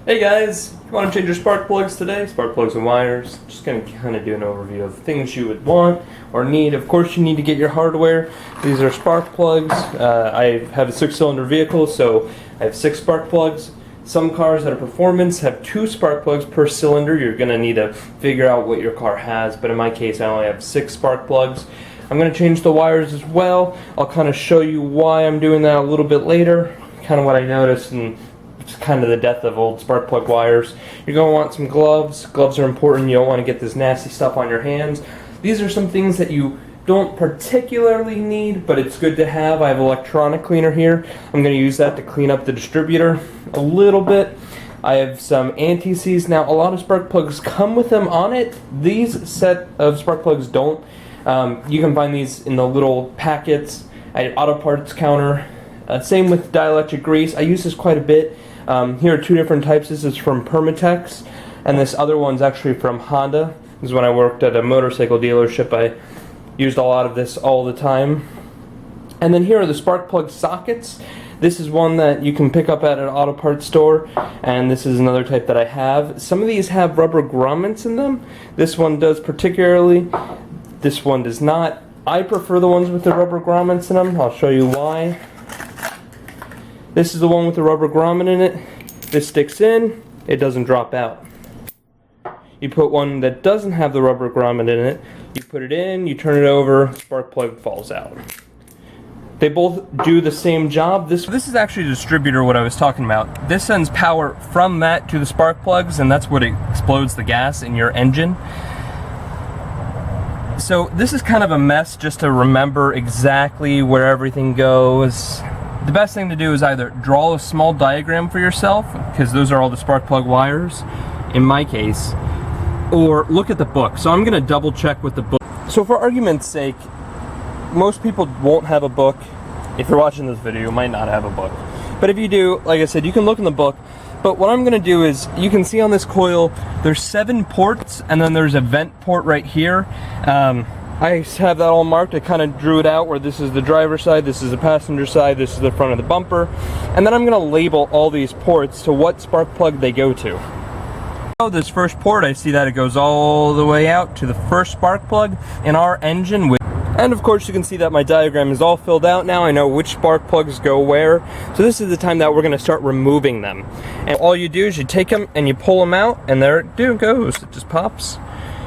Hey guys, if you want to change your spark plugs today, spark plugs and wires, just going to kind of do an overview of things you would want or need. Of course you need to get your hardware. These are spark plugs. I have a 6-cylinder vehicle, so I have 6 spark plugs. Some cars that are performance have 2 spark plugs per cylinder. You're going to need to figure out what your car has, but in my case I only have 6 spark plugs. I'm going to change the wires as well. I'll kind of show you why I'm doing that a little bit later, kind of what I noticed, and it's kind of the death of old spark plug wires. You're going to want some gloves. Gloves are important. You don't want to get this nasty stuff on your hands. These are some things that you don't particularly need, but it's good to have. I have an electronic cleaner here. I'm going to use that to clean up the distributor a little bit. I have some anti-seize. Now, a lot of spark plugs come with them on it. These set of spark plugs don't. You can find these in the little packets at auto parts counter. Same with dielectric grease. I use this quite a bit. Here are 2 different types. This is from Permatex, and this other one's actually from Honda. This is when I worked at a motorcycle dealership. I used a lot of this all the time. And then here are the spark plug sockets. This is one that you can pick up at an auto parts store, and this is another type that I have. Some of these have rubber grommets in them. This one does particularly. This one does not. I prefer the ones with the rubber grommets in them. I'll show you why. This is the one with the rubber grommet in it. This sticks in, it doesn't drop out. You put one that doesn't have the rubber grommet in it, you put it in, you turn it over, spark plug falls out. They both do the same job. This is actually a distributor, what I was talking about. This sends power from that to the spark plugs, and that's what explodes the gas in your engine. So this is kind of a mess just to remember exactly where everything goes. The best thing to do is either draw a small diagram for yourself, because those are all the spark plug wires, in my case, or look at the book. So I'm going to double check with the book. So for argument's sake, most people won't have a book. If you're watching this video, you might not have a book. But if you do, like I said, you can look in the book. But what I'm going to do is, you can see on this coil, there's 7 ports, and then there's a vent port right here. I have that all marked. I kind of drew it out where this is the driver's side, this is the passenger side, this is the front of the bumper. And then I'm going to label all these ports to what spark plug they go to. So this first port, I see that it goes all the way out to the first spark plug in our engine. And of course you can see that my diagram is all filled out now. I know which spark plugs go where. So this is the time that we're going to start removing them. And all you do is you take them and you pull them out, and there it goes. It just pops.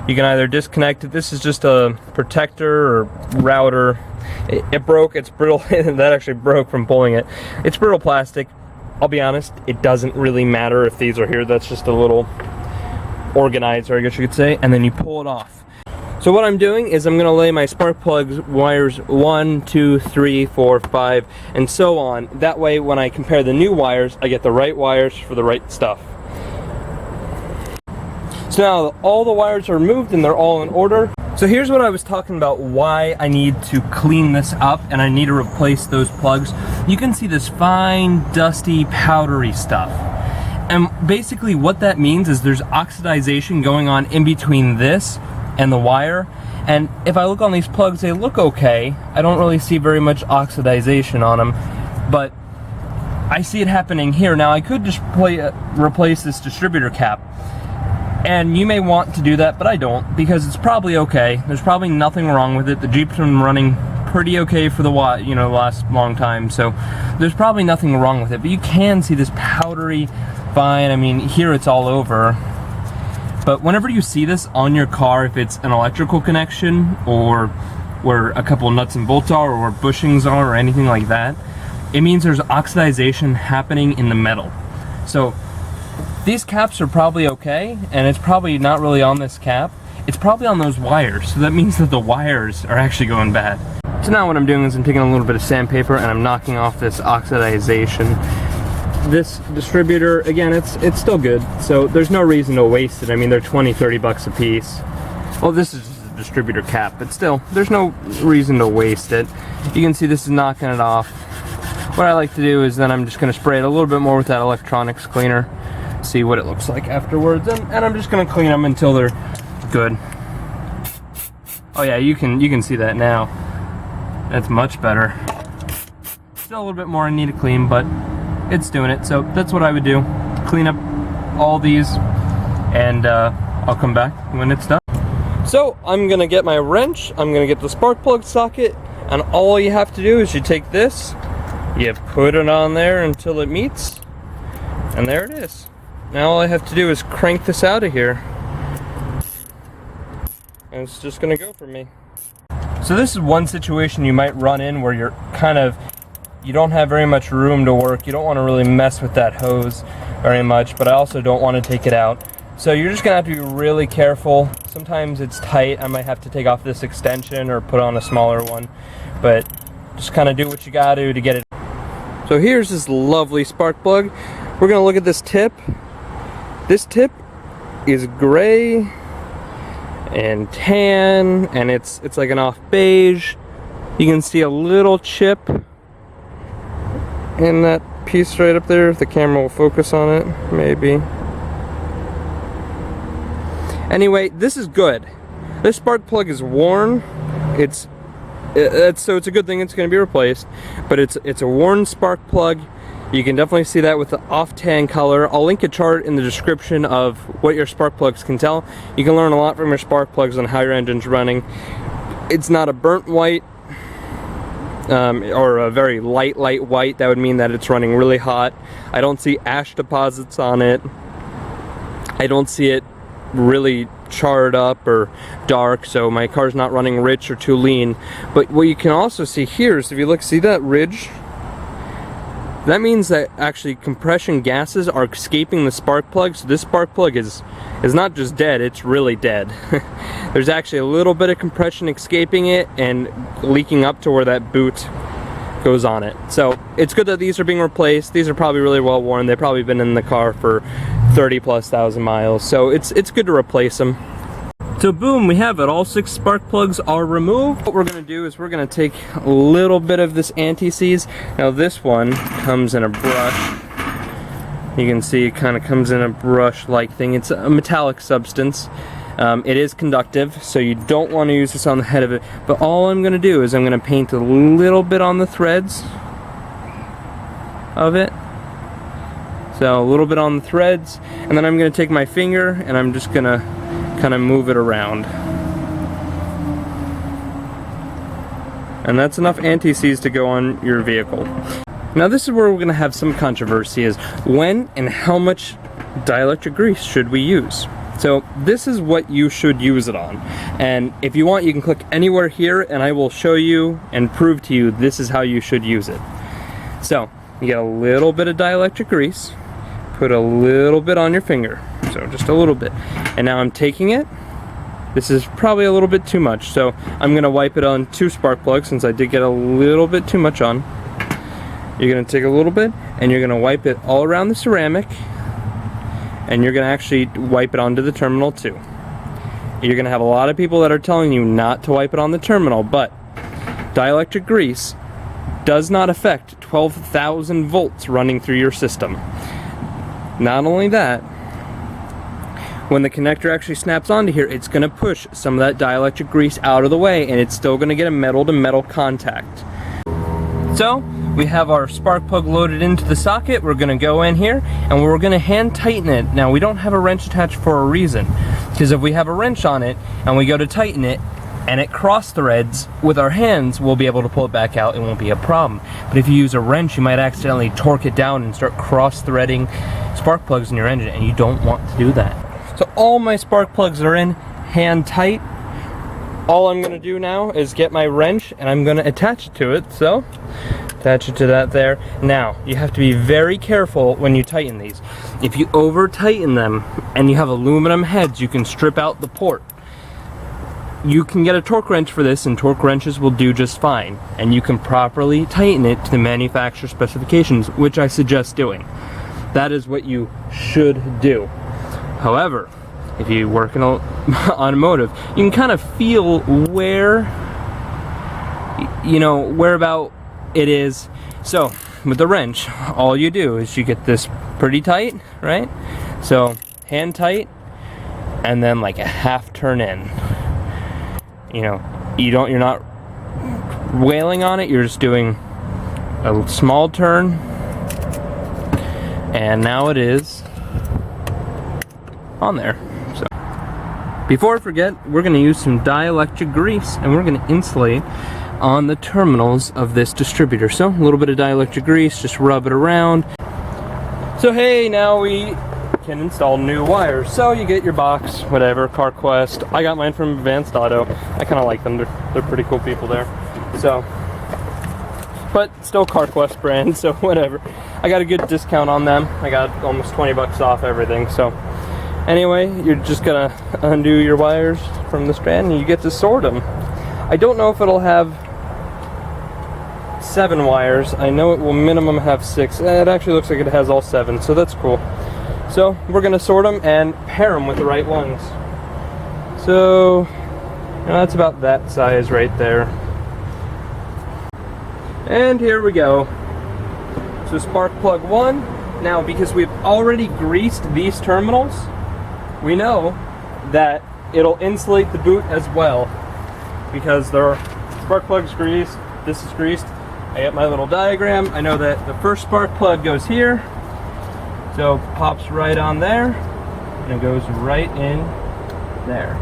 You can either disconnect it. This is just a protector or router. It broke. It's brittle. That actually broke from pulling it. It's brittle plastic. I'll be honest, it doesn't really matter if these are here. That's just a little organizer, I guess you could say. And then you pull it off. So what I'm doing is I'm going to lay my spark plugs wires 1, 2, 3, 4, 5, and so on. That way when I compare the new wires, I get the right wires for the right stuff. So now all the wires are removed and they're all in order. So here's what I was talking about, why I need to clean this up and I need to replace those plugs. You can see this fine, dusty, powdery stuff. And basically what that means is there's oxidization going on in between this and the wire. And if I look on these plugs, they look okay. I don't really see very much oxidization on them, but I see it happening here. Now I could just replace this distributor cap. And you may want to do that, but I don't, because it's probably okay. There's probably nothing wrong with it. The Jeep's been running pretty okay for the last long time, so there's probably nothing wrong with it. But you can see this powdery fine. I mean, here it's all over. But whenever you see this on your car, if it's an electrical connection or where a couple of nuts and bolts are or where bushings are or anything like that, it means there's oxidization happening in the metal. So these caps are probably okay, and it's probably not really on this cap. It's probably on those wires, so that means that the wires are actually going bad. So now what I'm doing is I'm taking a little bit of sandpaper and I'm knocking off this oxidization. This distributor, again, it's still good, so there's no reason to waste it. I mean, they're 20-30 bucks a piece. Well, this is just a distributor cap, but still, there's no reason to waste it. You can see this is knocking it off. What I like to do is then I'm just going to spray it a little bit more with that electronics cleaner, see what it looks like afterwards, and I'm just going to clean them until they're good. Oh yeah, you can see that now. That's much better. Still a little bit more I need to clean, but it's doing it. So that's what I would do. Clean up all these, and I'll come back when it's done. So I'm gonna get my wrench, I'm gonna get the spark plug socket, and all you have to do is you take this, you put it on there until it meets, and there it is. Now all I have to do is crank this out of here, and it's just gonna go for me. So this is one situation you might run in where you're you don't have very much room to work. You don't want to really mess with that hose very much, but I also don't want to take it out. So you're just gonna have to be really careful. Sometimes it's tight. I might have to take off this extension or put on a smaller one, but just kind of do what you gotta do to get it. So here's this lovely spark plug. We're gonna look at this tip. This tip is gray and tan, and it's like an off beige. You can see a little chip in that piece right up there, if the camera will focus on it, maybe. Anyway, this is good. This spark plug is worn. So it's a good thing it's going to be replaced, but it's a worn spark plug. You can definitely see that with the off tan color. I'll link a chart in the description of what your spark plugs can tell. You can learn a lot from your spark plugs on how your engine's running. It's not a burnt white or a very light white. That would mean that it's running really hot. I don't see ash deposits on it. I don't see it really charred up or dark, so my car's not running rich or too lean. But what you can also see here is, if you look, see that ridge? That means that actually compression gases are escaping the spark plug. So this spark plug is not just dead, it's really dead. There's actually a little bit of compression escaping it and leaking up to where that boot goes on it. So it's good that these are being replaced. These are probably really well worn. They've probably been in the car for 30,000+ miles. So it's good to replace them. So boom, we have it. All 6 spark plugs are removed. What we're gonna do is we're gonna take a little bit of this anti-seize. Now this one comes in a brush. You can see it kind of comes in a brush-like thing. It's a metallic substance. It is conductive, so you don't want to use this on the head of it. But all I'm gonna do is I'm gonna paint a little bit on the threads of it. So a little bit on the threads, and then I'm gonna take my finger and I'm just gonna kind of move it around. And that's enough anti-seize to go on your vehicle. Now this is where we're going to have some controversy, is when and how much dielectric grease should we use. So this is what you should use it on. And if you want, you can click anywhere here and I will show you and prove to you this is how you should use it. So you get a little bit of dielectric grease, put a little bit on your finger. So just a little bit. And now I'm taking it. This is probably a little bit too much, so I'm gonna wipe it on 2 spark plugs since I did get a little bit too much on. You're gonna take a little bit and you're gonna wipe it all around the ceramic, and you're gonna actually wipe it onto the terminal too. You're gonna have a lot of people that are telling you not to wipe it on the terminal, but dielectric grease does not affect 12,000 volts running through your system. Not only that, when the connector actually snaps onto here, it's going to push some of that dielectric grease out of the way, and it's still going to get a metal to metal contact. So we have our spark plug loaded into the socket. We're going to go in here and we're going to hand tighten it. Now we don't have a wrench attached for a reason, because if we have a wrench on it and we go to tighten it and it cross threads with our hands, we'll be able to pull it back out. It won't be a problem. But if you use a wrench, you might accidentally torque it down and start cross threading spark plugs in your engine, and you don't want to do that. So all my spark plugs are in hand tight. All I'm going to do now is get my wrench and I'm going to attach it to it. So attach it to that there. Now you have to be very careful when you tighten these. If you over tighten them and you have aluminum heads, you can strip out the port. You can get a torque wrench for this, and torque wrenches will do just fine, and you can properly tighten it to the manufacturer specifications, which I suggest doing. That is what you should do. However, if you work in automotive, you can kind of feel where, where about it is. So with the wrench, all you do is you get this pretty tight, right? So hand tight, and then like a half turn in. You're not wailing on it, you're just doing a small turn, and now it is on there. So before I forget, we're going to use some dielectric grease and we're going to insulate on the terminals of this distributor. So a little bit of dielectric grease, just rub it around. So hey, now we can install new wires. So you get your box, whatever, CarQuest. I got mine from Advanced Auto. I kind of like them. They're pretty cool people there. So, but still CarQuest brand, so whatever. I got a good discount on them. I got almost 20 bucks off everything. So anyway, you're just gonna undo your wires from the strand and you get to sort them. I don't know if it'll have 7 wires. I know it will minimum have 6. It actually looks like it has all 7, so that's cool. So we're gonna sort them and pair them with the right ones. So that's about that size right there. And here we go. So spark plug 1. Now, because we've already greased these terminals, we know that it'll insulate the boot as well, because their spark plug's greased, this is greased. I got my little diagram. I know that the first spark plug goes here, so pops right on there, and it goes right in there.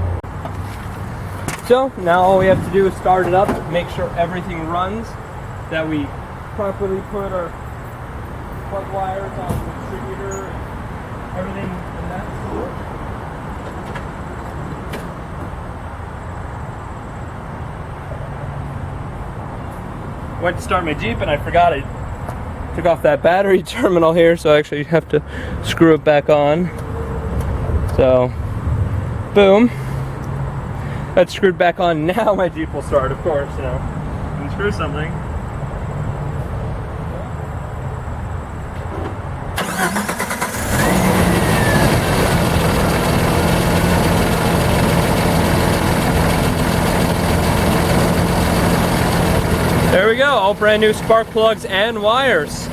So now all we have to do is start it up, make sure everything runs, that we properly put our plug wires on the distributor and everything in that sort. Went to start my Jeep and I forgot I took off that battery terminal here, so I actually have to screw it back on. So, boom. That's screwed back on. Now my Jeep will start, of course, you know. Unscrew something. There we go, all brand new spark plugs and wires.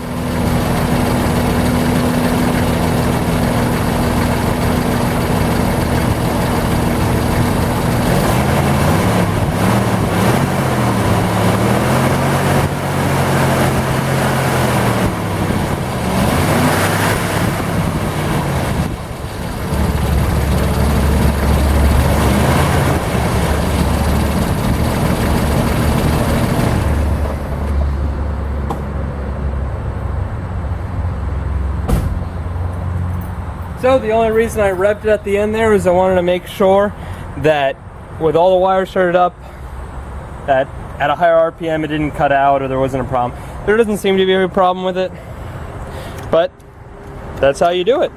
So the only reason I revved it at the end there is I wanted to make sure that with all the wires started up, that at a higher RPM it didn't cut out or there wasn't a problem. There doesn't seem to be a problem with it, but that's how you do it.